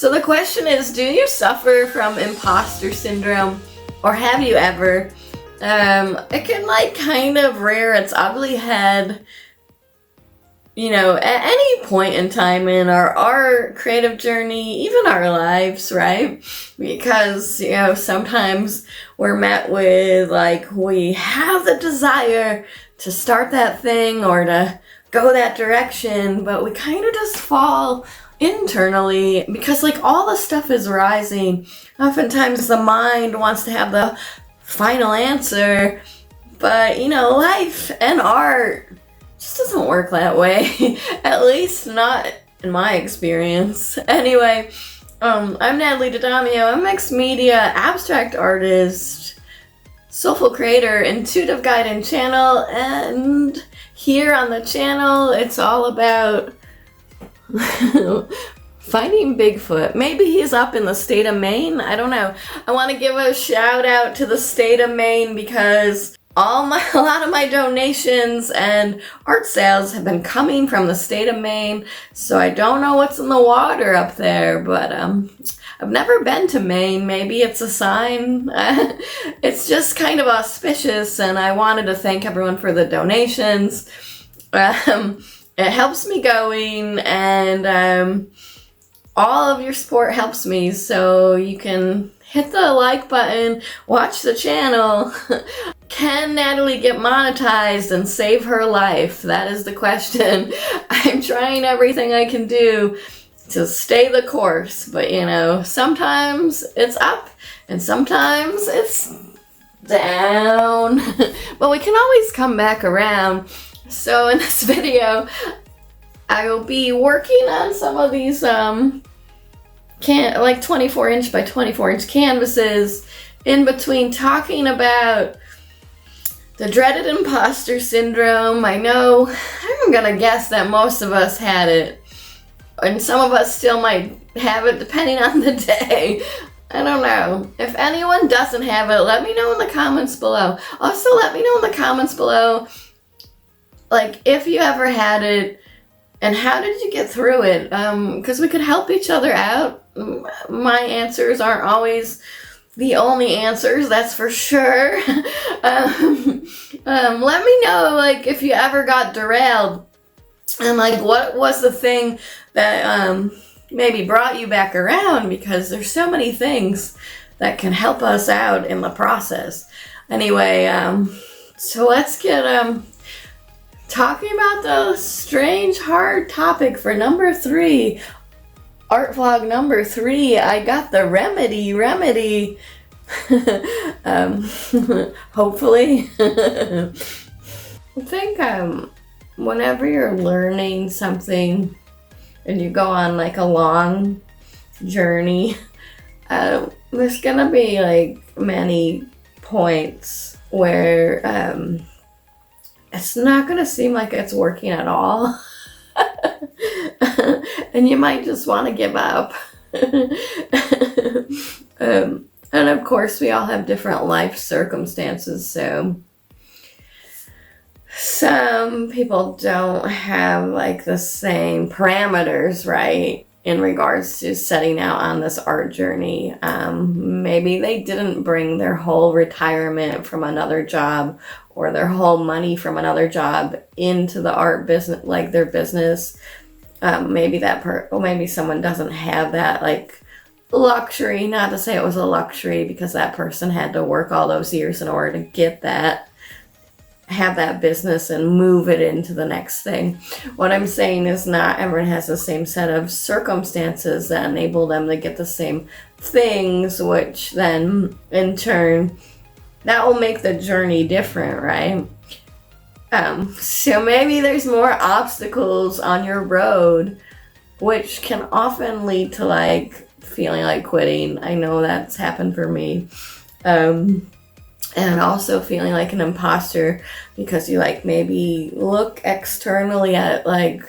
So the question is, do you suffer from imposter syndrome, or have you ever? It can like kind of rear its ugly head, you know, at any point in time in our creative journey, even our lives, right? Because, you know, sometimes we're met with like, we have the desire to start that thing or to go that direction, but we kind of just fall internally because like all the stuff is rising. Oftentimes the mind wants to have the final answer, but you know, life and art just doesn't work that way. At least not in my experience. Anyway, I'm Natalie D'Adamio. I'm a mixed media abstract artist, soulful creator, intuitive guide and channel, and here on the channel it's all about finding Bigfoot. Maybe he's up in the state of Maine. I don't know. I want to give a shout out to the state of Maine because a lot of my donations and art sales have been coming from the state of Maine. So I don't know what's in the water up there, but I've never been to Maine. Maybe it's a sign. It's just kind of auspicious, and I wanted to thank everyone for the donations. It helps me going, and all of your support helps me, so you can hit the like button, watch the channel. Can Natalie get monetized and save her life? That is the question. I'm trying everything I can do to stay the course, but you know, sometimes it's up and sometimes it's down. But we can always come back around. So in this video, I will be working on some of these like 24-inch by 24-inch canvases, in between talking about the dreaded imposter syndrome. I know, I'm gonna guess that most of us had it, and some of us still might have it depending on the day. I don't know. If anyone doesn't have it, let me know in the comments below. Also, let me know in the comments below, like, if you ever had it, and how did you get through it? Because we could help each other out. My answers aren't always the only answers, that's for sure. Let me know, like, if you ever got derailed, and like, what was the thing that maybe brought you back around, because there's so many things that can help us out in the process. Anyway, so let's get talking about the strange, hard topic for number 3. Art vlog number 3. I got the remedy. Hopefully. I think whenever you're learning something and you go on like a long journey, there's gonna be like many points where it's not gonna seem like it's working at all. And you might just want to give up. And of course we all have different life circumstances, so some people don't have like the same parameters, right, in regards to setting out on this art journey. Maybe they didn't bring their whole retirement from another job or their whole money from another job into the art business, like their business. Maybe maybe someone doesn't have that like luxury. Not to say it was a luxury, because that person had to work all those years in order to get that, have that business and move it into the next thing. What I'm saying is not everyone has the same set of circumstances that enable them to get the same things, which then in turn, that will make the journey different, right? So maybe there's more obstacles on your road, which can often lead to like feeling like quitting. I know that's happened for me. And also feeling like an imposter, because you like maybe look externally at like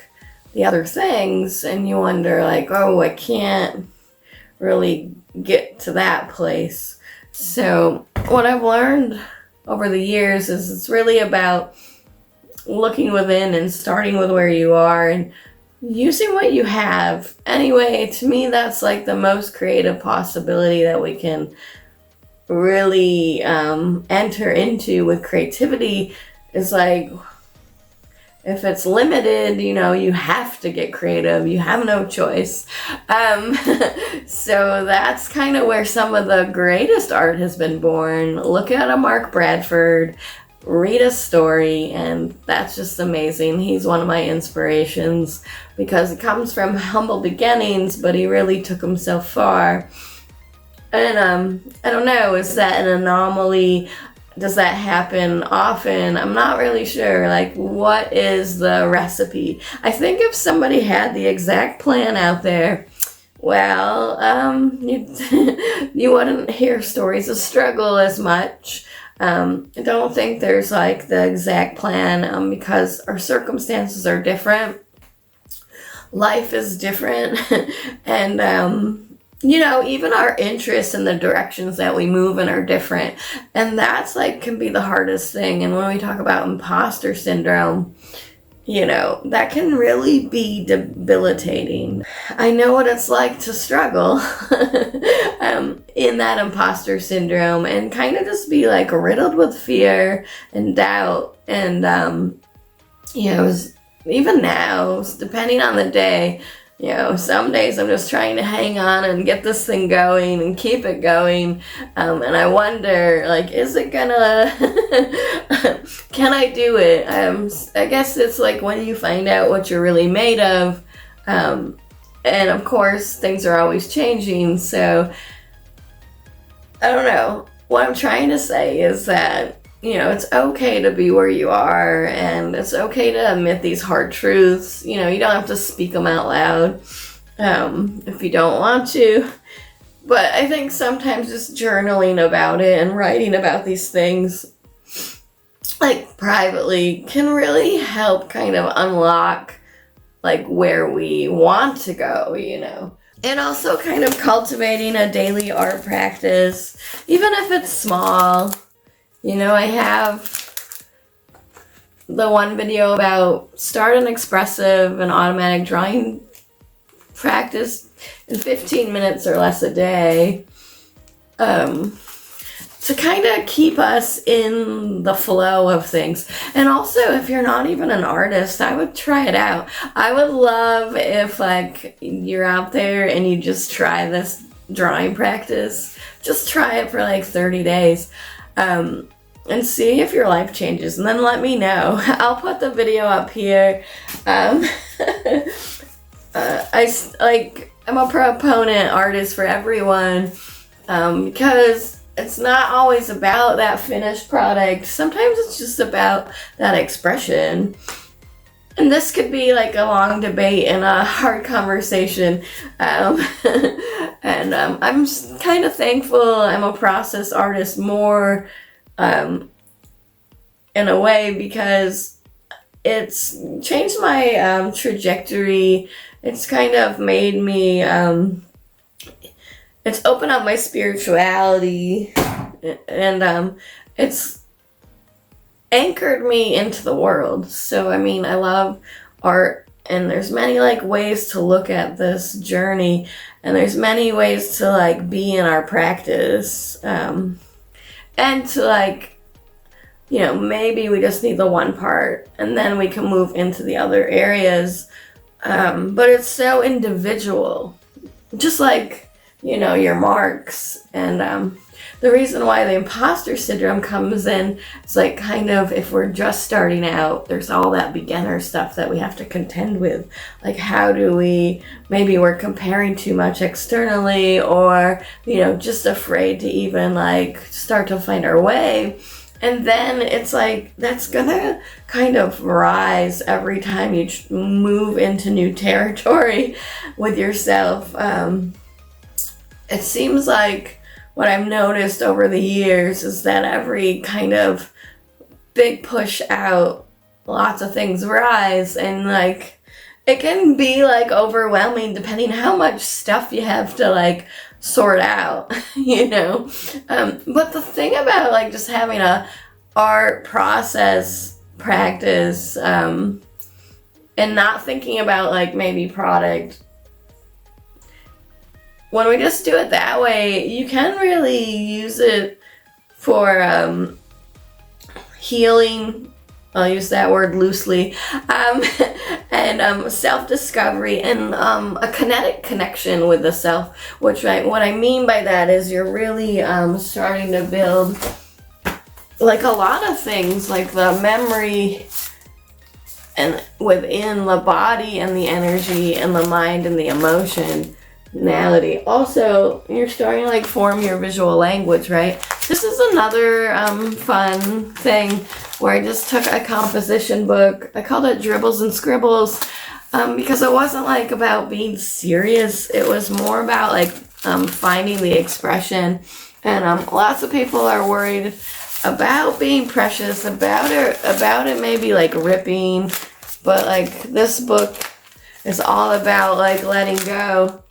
the other things and you wonder like, oh, I can't really get to that place. So what I've learned over the years is it's really about looking within and starting with where you are and using what you have. Anyway, to me, that's like the most creative possibility that we can really enter into with creativity, is like, if it's limited, you know, you have to get creative. You have no choice. So that's kind of where some of the greatest art has been born. Look at a Mark Bradford, read a story, and that's just amazing. He's one of my inspirations because it comes from humble beginnings, but he really took himself far. And I don't know, is that an anomaly? Does that happen often? I'm not really sure. Like, what is the recipe? I think if somebody had the exact plan out there, well, you wouldn't hear stories of struggle as much. I don't think there's like the exact plan because our circumstances are different. Life is different. And, you know, even our interests and the directions that we move in are different. And that's like can be the hardest thing. And when we talk about imposter syndrome, you know, that can really be debilitating. I know what it's like to struggle in that imposter syndrome and kind of just be like riddled with fear and doubt. And, you know, even now, depending on the day, you know, some days I'm just trying to hang on and get this thing going and keep it going. And I wonder, like, is it gonna, can I do it? I guess it's like when you find out what you're really made of. And of course, things are always changing. So, I don't know. What I'm trying to say is that, you know, it's okay to be where you are, and it's okay to admit these hard truths. You know, you don't have to speak them out loud if you don't want to. But I think sometimes just journaling about it and writing about these things, like privately, can really help kind of unlock like where we want to go, you know. And also kind of cultivating a daily art practice, even if it's small. You know, I have the one video about start an expressive and automatic drawing practice in 15 minutes or less a day to kind of keep us in the flow of things. And also, if you're not even an artist, I would try it out. I would love if like you're out there and you just try this drawing practice. Just try it for like 30 days. And see if your life changes, and then let me know. I'll put the video up here. I'm a proponent artist for everyone because it's not always about that finished product. Sometimes it's just about that expression. And this could be like a long debate and a hard conversation. I'm kind of thankful I'm a process artist more in a way, because it's changed my trajectory. It's kind of made me, it's opened up my spirituality, and it's anchored me into the world. So, I mean, I love art, and there's many like ways to look at this journey, and there's many ways to like be in our practice. And to like, you know, maybe we just need the one part and then we can move into the other areas. But it's so individual, just like, you know, your marks. And the reason why the imposter syndrome comes in, it's like kind of if we're just starting out, there's all that beginner stuff that we have to contend with. Like, how do we, maybe we're comparing too much externally, or, you know, just afraid to even like start to find our way. And then it's like, that's gonna kind of rise every time you move into new territory with yourself. It seems like what I've noticed over the years is that every kind of big push out, lots of things rise, and like it can be like overwhelming depending how much stuff you have to like sort out, you know. But the thing about like just having a art process practice and and not thinking about like maybe product. When we just do it that way, you can really use it for healing. I'll use that word loosely, and self-discovery and a kinetic connection with the self. What I mean by that is you're really starting to build like a lot of things, like the memory and within the body and the energy and the mind and the emotionality. Also, you're starting to like form your visual language, right? This is another fun thing where I just took a composition book. I called it Dribbles and Scribbles because it wasn't like about being serious. It was more about like finding the expression. And lots of people are worried about being precious, about it maybe like ripping, but like this book is all about like letting go.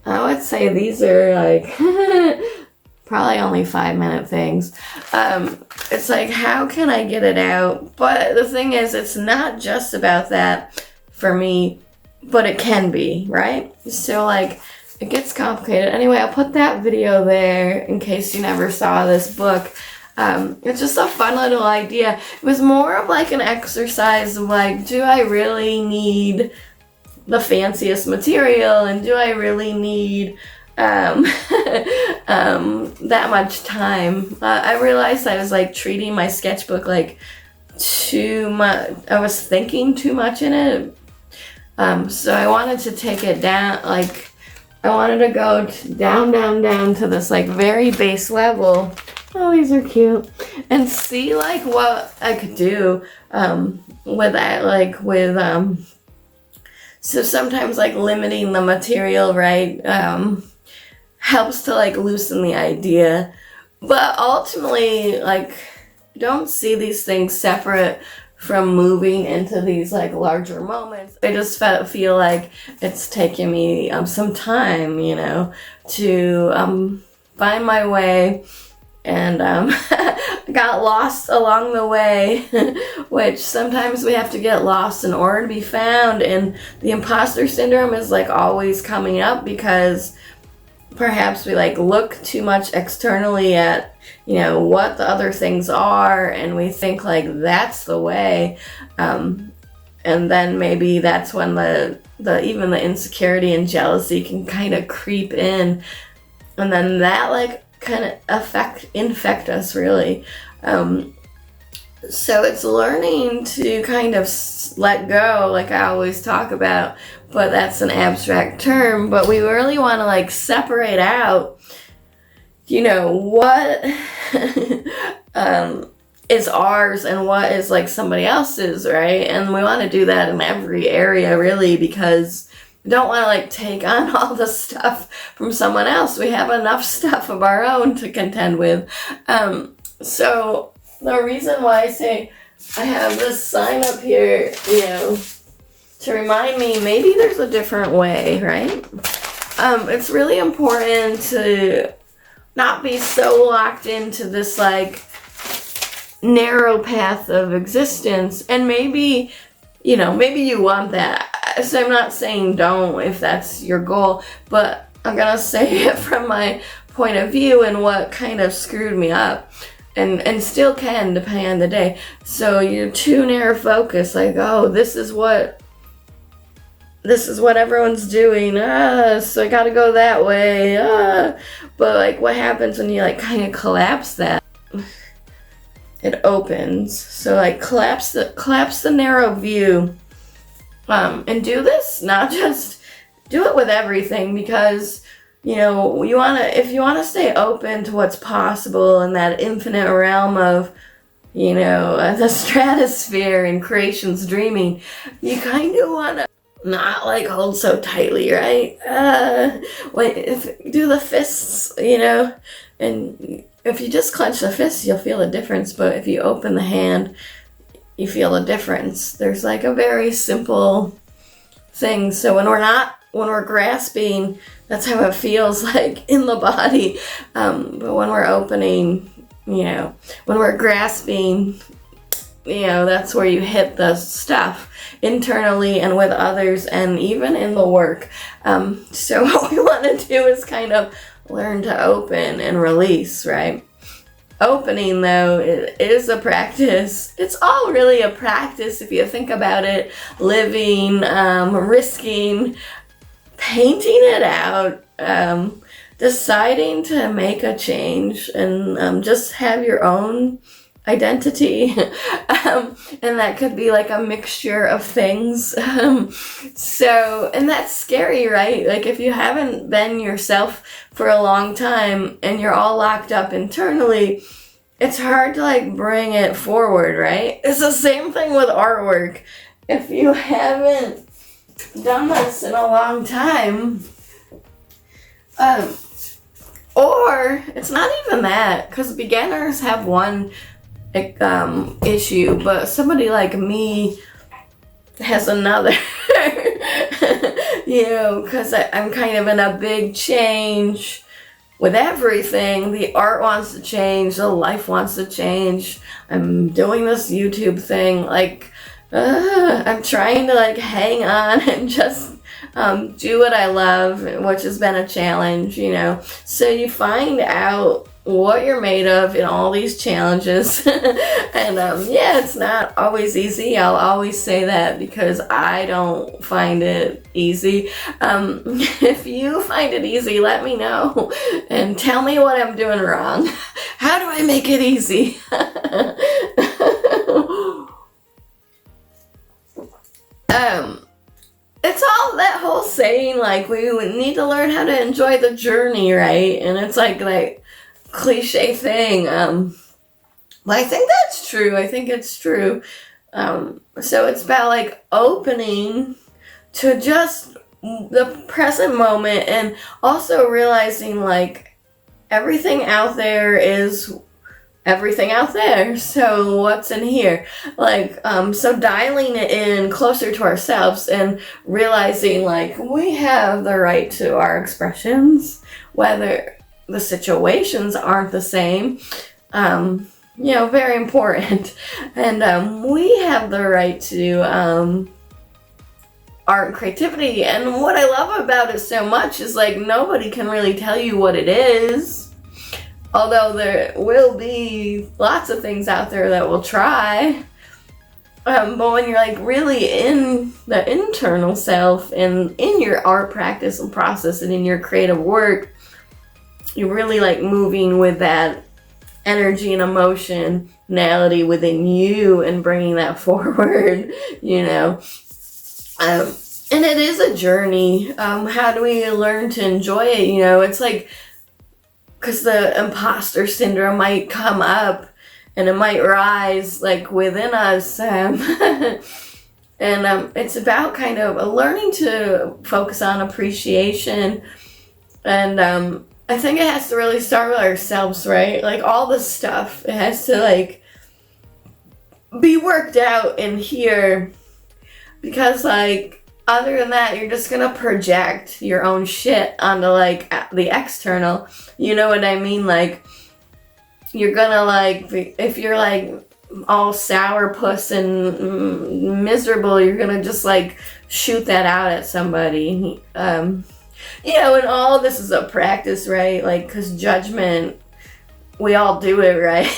I would say these are like probably only 5-minute things. It's like, how can I get it out? But the thing is, it's not just about that for me, but it can be, right? So like, it gets complicated. Anyway, I'll put that video there in case you never saw this book. It's just a fun little idea. It was more of like an exercise of like, do I really need the fanciest material, and do I really need that much time? I realized I was like treating my sketchbook like too much. I was thinking too much in it. So I wanted to take it down, like I wanted to go down to this like very base level. Oh, these are cute. And see like what I could do with that, like with so sometimes like limiting the material, right, helps to like loosen the idea. But ultimately, like, don't see these things separate from moving into these like larger moments. I just feel like it's taken me some time, you know, to find my way, and got lost along the way, which sometimes we have to get lost in order to be found. And the imposter syndrome is like always coming up because perhaps we like look too much externally at, you know, what the other things are, and we think like that's the way, and then maybe that's when the even the insecurity and jealousy can kind of creep in, and then that like kind of infect us really. So it's learning to kind of let go, like I always talk about, but that's an abstract term. But we really want to like separate out, you know, what is ours and what is like somebody else's, right? And we want to do that in every area really, because we don't want to like take on all the stuff from someone else. We have enough stuff of our own to contend with. So the reason why I say I have this sign up here, you know, to remind me maybe there's a different way, right? It's really important to not be so locked into this like narrow path of existence. And maybe, you know, maybe you want that. So I'm not saying don't if that's your goal, but I'm gonna say it from my point of view and what kind of screwed me up, and still can depending on the day. So you're too narrow focused, like, oh, this is what everyone's doing, so I gotta go that way, but like what happens when you like kind of collapse that? It opens. So like collapse the narrow view. And do this, not just do it with everything, because, you know, if you want to stay open to what's possible in that infinite realm of, you know, the stratosphere and creation's dreaming, you kind of want to not like hold so tightly, right? Do the fists, you know, and if you just clench the fists, you'll feel a difference, but if you open the hand, you feel a difference. There's like a very simple thing. So when we're grasping, that's how it feels like in the body. But when we're opening, you know, when we're grasping, that's where you hit the stuff internally and with others and even in the work. So what we want to do is kind of learn to open and release, right? Opening, though, it is a practice. It's all really a practice if you think about it. Living, risking, painting it out, deciding to make a change and just have your own identity. And that could be like a mixture of things. And that's scary, right? Like if you haven't been yourself for a long time and you're all locked up internally, it's hard to like bring it forward, right? It's the same thing with artwork. If you haven't done this in a long time, or it's not even that, because beginners have one issue, but somebody like me has another. Because I'm kind of in a big change with everything. The art wants to change, the life wants to change. I'm doing this YouTube thing, like I'm trying to like hang on and just do what I love, which has been a challenge, So you find out what you're made of in all these challenges. And it's not always easy. I'll always say that because I don't find it easy. If you find it easy, let me know and tell me what I'm doing wrong. How do I make it easy? It's all that whole saying, like, we need to learn how to enjoy the journey, right? And it's like cliche thing. But I think that's true. I think it's true. So it's about like opening to just the present moment and also realizing like everything out there is everything out there. So what's in here? Like, so dialing it in closer to ourselves and realizing like we have the right to our expressions, whether the situations aren't the same. Very important. And we have the right to art and creativity. And what I love about it so much is like nobody can really tell you what it is. Although there will be lots of things out there that will try. But when you're like really in the internal self and in your art practice and process and in your creative work, you're really like moving with that energy and emotionality within you and bringing that forward, and it is a journey. How do we learn to enjoy it? It's like, because the imposter syndrome might come up and it might rise like within us. And it's about kind of learning to focus on appreciation. And I think it has to really start with ourselves, right? Like all this stuff, it has to like be worked out in here, because like other than that, you're just gonna project your own shit onto like the external. You know what I mean? Like you're gonna like, if you're like all sourpuss and miserable, you're gonna just like shoot that out at somebody. And all of this is a practice, right? Like, because judgment, we all do it, right?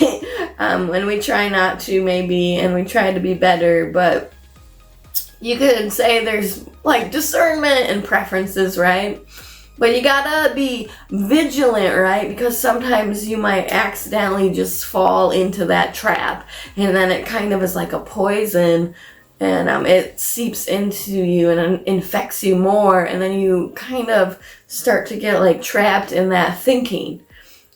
And we try not to, maybe, and we try to be better, but you could say there's like discernment and preferences, right? But you gotta be vigilant, right? Because sometimes you might accidentally just fall into that trap, and then it kind of is like a poison. And it seeps into you and infects you more. And then you kind of start to get like trapped in that thinking.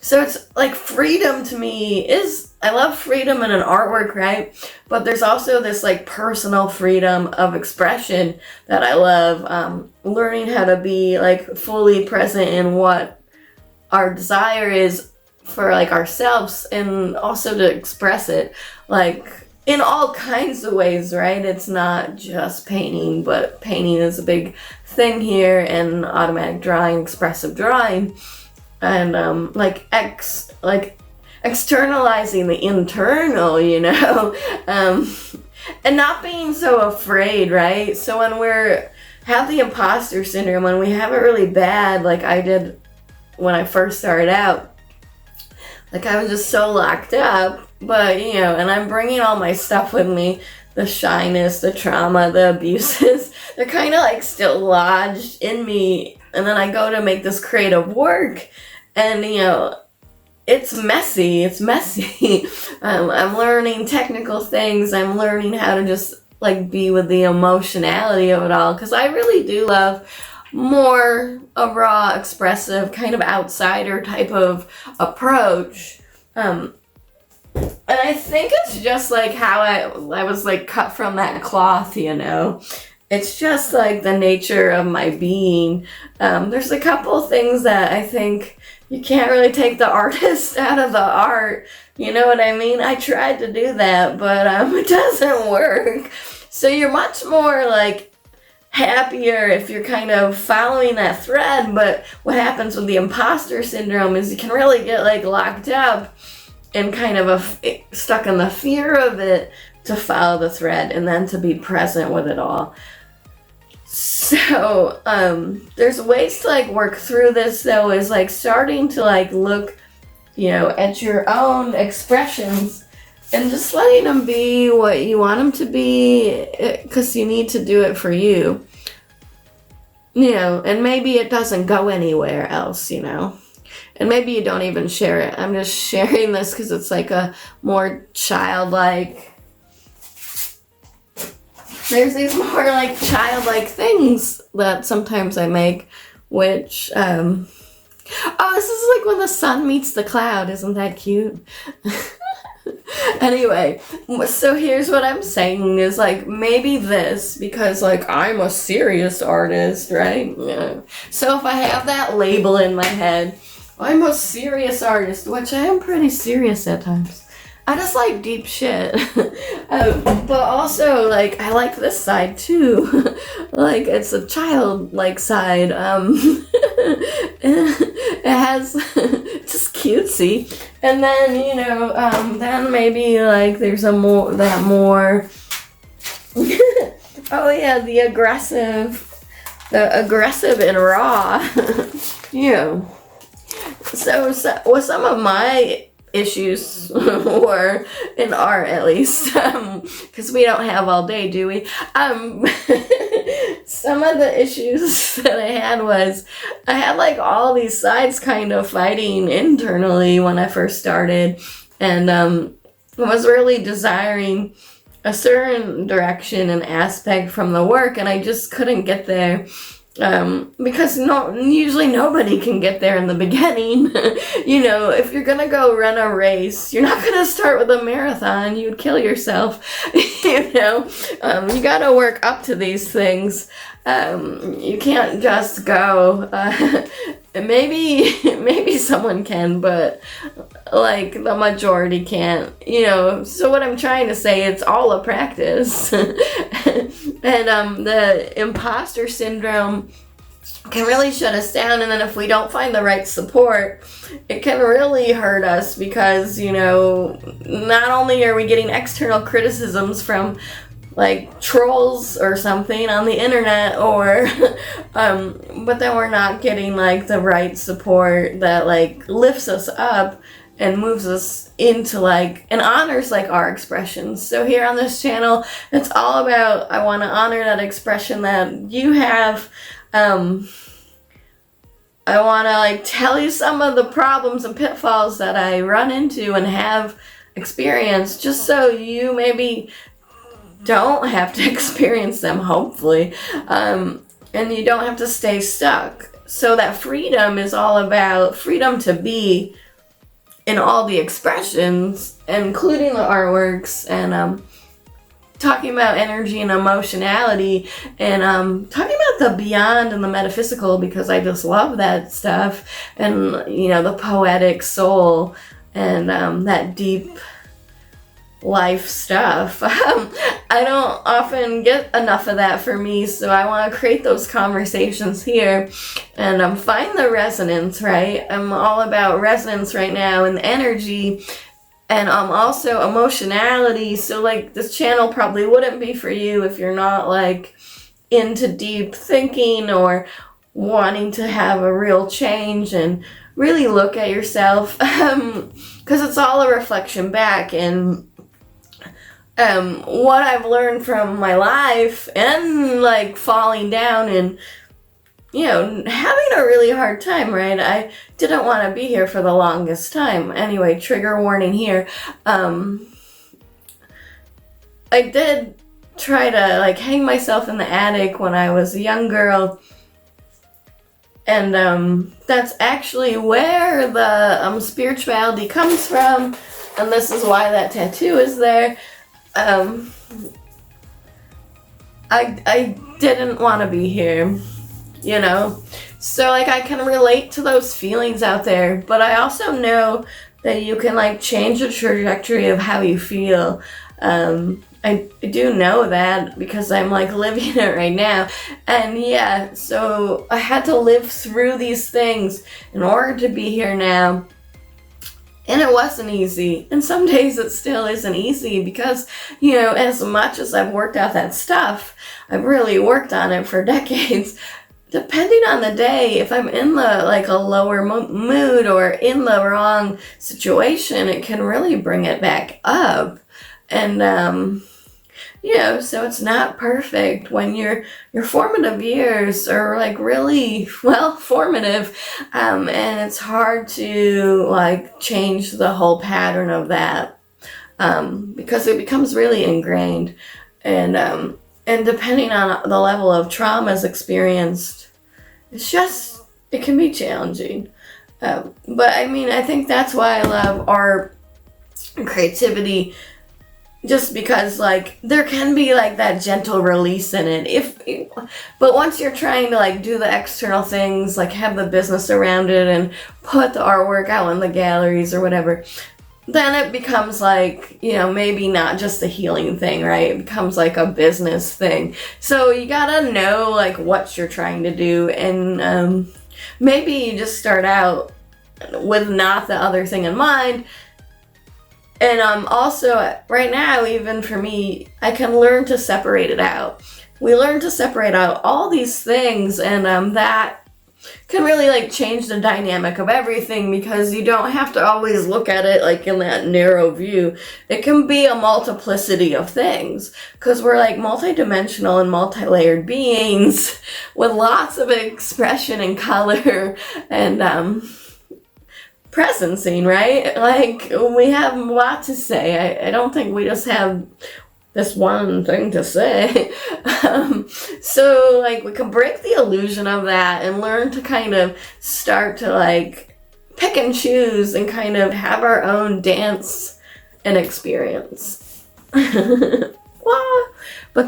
So it's like freedom to me is, I love freedom in an artwork, right? But there's also this like personal freedom of expression that I love. Learning how to be like fully present in what our desire is for like ourselves, and also to express it like in all kinds of ways, right? It's not just painting, but painting is a big thing here, and automatic drawing, expressive drawing, and externalizing the internal, you know, and not being so afraid, right? So when have the imposter syndrome, when we have it really bad, like I did when I first started out, like I was just so locked up, but you know, and I'm bringing all my stuff with me, the shyness, the trauma, the abuses, they're kind of like still lodged in me. And then I go to make this creative work, and you know, it's messy. I'm learning technical things. I'm learning how to just like be with the emotionality of it all, because I really do love more a raw, expressive, kind of outsider type of approach. And I think it's just like how I was like cut from that cloth, you know. It's just like the nature of my being. There's a couple things that I think you can't really take the artist out of the art. You know what I mean? I tried to do that, but it doesn't work. So you're much more like happier if you're kind of following that thread. But what happens with the imposter syndrome is you can really get like locked up and kind of stuck in the fear of it to follow the thread and then to be present with it all. So there's ways to like work through this, though, is like starting to like look, you know, at your own expressions and just letting them be what you want them to be, because you need to do it for you, you know. And maybe it doesn't go anywhere else, you know, and maybe you don't even share it. I'm just sharing this because it's like a more childlike, there's these more like childlike things that sometimes I make, which oh, this is like when the sun meets the cloud. Isn't that cute? Anyway, so here's what I'm saying is like maybe this, because like I'm a serious artist, right? Yeah. So if I have that label in my head, I'm a serious artist, which I am pretty serious at times. I just like deep shit. But also, like, I like this side too. Like, it's a childlike side. It has just cutesy. And then, you know, then maybe, like, there's more. Oh, yeah, the aggressive and raw. You know. So with some of my issues were in art, at least, because we don't have all day, do we? Some of the issues that I had was I had like all these sides kind of fighting internally when I first started, and I was really desiring a certain direction and aspect from the work, and I just couldn't get there. Because usually nobody can get there in the beginning. You know, if you're gonna go run a race, you're not gonna start with a marathon. You'd kill yourself. You know, you gotta work up to these things. You can't just go. Maybe someone can, but like the majority can't. You know, so what I'm trying to say, it's all a practice. And the imposter syndrome can really shut us down, and then if we don't find the right support, it can really hurt us, because, you know, not only are we getting external criticisms from like trolls or something on the internet, or but then we're not getting like the right support that like lifts us up and moves us into like and honors like our expressions. So here on this channel, it's all about, I want to honor that expression that you have. I want to like tell you some of the problems and pitfalls that I run into and have experienced, just so you maybe don't have to experience them, hopefully, and you don't have to stay stuck. So that freedom is all about freedom to be in all the expressions, including the artworks, and talking about energy and emotionality, and talking about the beyond and the metaphysical, because I just love that stuff, and you know, the poetic soul, and that deep life stuff. I don't often get enough of that for me, so I want to create those conversations here and find the resonance, right? I'm all about resonance right now and energy, and also emotionality. So like this channel probably wouldn't be for you if you're not like into deep thinking or wanting to have a real change and really look at yourself, because it's all a reflection back. And what I've learned from my life and like falling down and, you know, having a really hard time, right? I didn't want to be here for the longest time. Anyway, trigger warning here. I did try to like hang myself in the attic when I was a young girl. And that's actually where the spirituality comes from. And this is why that tattoo is there. I didn't want to be here, you know? So like I can relate to those feelings out there, but I also know that you can like change the trajectory of how you feel. I do know that because I'm like living it right now. And yeah, so I had to live through these things in order to be here now. And it wasn't easy. And some days it still isn't easy because, you know, as much as I've worked out that stuff, I've really worked on it for decades. Depending on the day, if I'm in the like a lower mood or in the wrong situation, it can really bring it back up. And you know, so it's not perfect when your formative years are like really well formative, and it's hard to like change the whole pattern of that, because it becomes really ingrained, and depending on the level of traumas experienced, it can be challenging. But I mean, I think that's why I love art and creativity. Just because, like, there can be, like, that gentle release in it. But once you're trying to, like, do the external things, like, have the business around it and put the artwork out in the galleries or whatever, then it becomes, like, you know, maybe not just a healing thing, right? It becomes, like, a business thing. So you gotta know, like, what you're trying to do. And maybe you just start out with not the other thing in mind. And also, right now, even for me, I can learn to separate it out. We learn to separate out all these things, and that can really, like, change the dynamic of everything, because you don't have to always look at it, like, in that narrow view. It can be a multiplicity of things, because we're, like, multidimensional and multi-layered beings with lots of expression and color and, presencing, right? Like, we have a lot to say. I don't think we just have this one thing to say. So, like, we can break the illusion of that and learn to kind of start to, like, pick and choose and kind of have our own dance and experience. But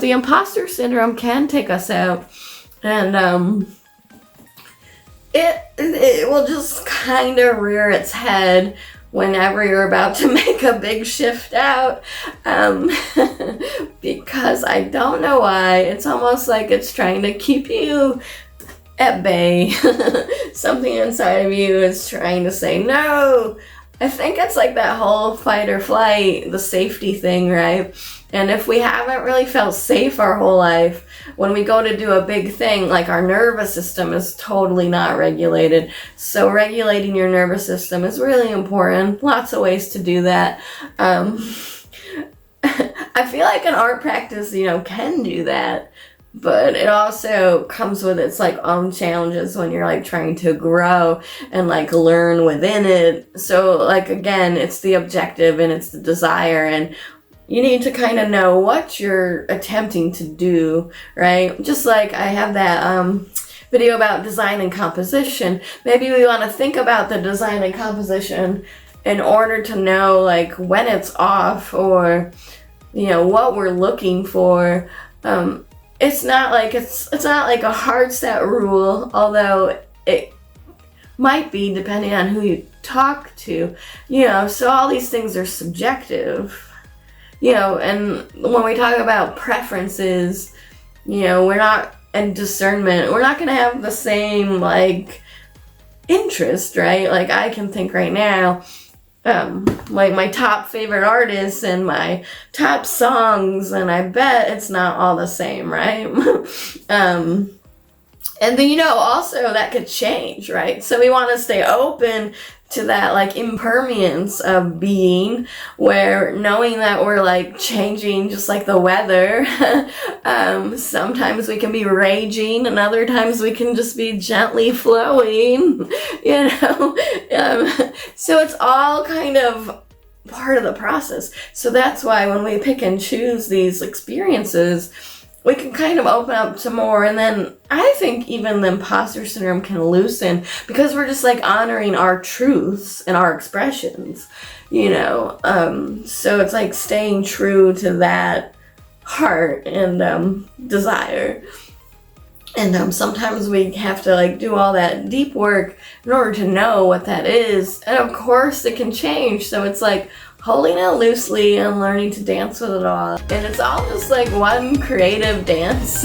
the imposter syndrome can take us out, and it will just kind of rear its head whenever you're about to make a big shift out, because I don't know why. It's almost like it's trying to keep you at bay. Something inside of you is trying to say no. I think it's like that whole fight or flight, the safety thing, right? And if we haven't really felt safe our whole life, when we go to do a big thing, like, our nervous system is totally not regulated. So regulating your nervous system is really important. Lots of ways to do that. I feel like an art practice, you know, can do that. But it also comes with its, like, own challenges when you're, like, trying to grow and, like, learn within it. So, like, again, it's the objective and it's the desire, and you need to kind of know what you're attempting to do, right? Just like I have that video about design and composition. Maybe we want to think about the design and composition in order to know, like, when it's off, or, you know, what we're looking for. It's not like a hard set rule, although it might be depending on who you talk to, you know. So all these things are subjective. you know, and when we talk about preferences, you know, we're not, and discernment, we're not going to have the same, like, interest, right? Like, I can think right now, like my top favorite artists and my top songs, and I bet it's not all the same, right? And then, you know, also that could change, right? So we want to stay open to that, like, impermanence of being, where knowing that we're, like, changing just like the weather. Sometimes we can be raging, and other times we can just be gently flowing, you know? So it's all kind of part of the process. So that's why when we pick and choose these experiences, we can kind of open up to more, and then I think even the imposter syndrome can loosen, because we're just, like, honoring our truths and our expressions, you know. So it's like staying true to that heart and desire. And sometimes we have to, like, do all that deep work in order to know what that is. And of course it can change. So it's like holding it loosely and learning to dance with it all. And it's all just like one creative dance.